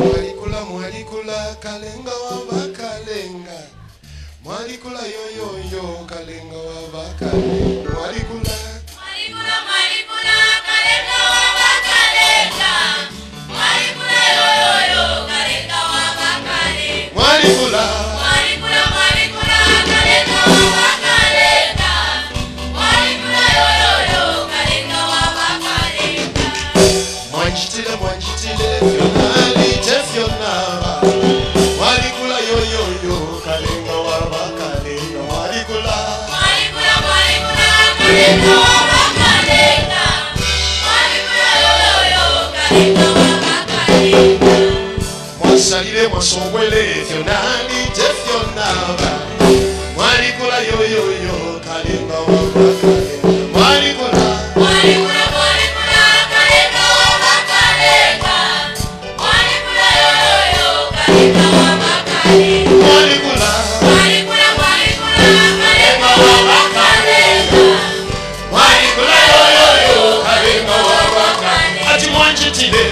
Mwalikula kalenga wabakalenga. Mwalikula yo kalenga wabakalenga. Mwalikula kalenga wabakalenga. Mwalikula yo kalenga wabakalenga. Mwalikula kalenga wabakalenga. Mwalikula yo kalenga wabakalenga. Mwanjitile Fionali Tefionara. Mwalikula yo kalenga wabakalenga. Mwalikula kalenga wabakalenga. Mwalikula yo kalenga wabakalenga. Mwasalile mwasongwele Fionali Tefionara. Mwalikula yo kalenga wabakalenga. Mwalikula kalenga wabakalenga. Mwalikula yo kalenga wabakalenga. Mwalikula kalenga wabakalenga. Mwalikula yo kalenga wabakalenga. Ati mwanjitile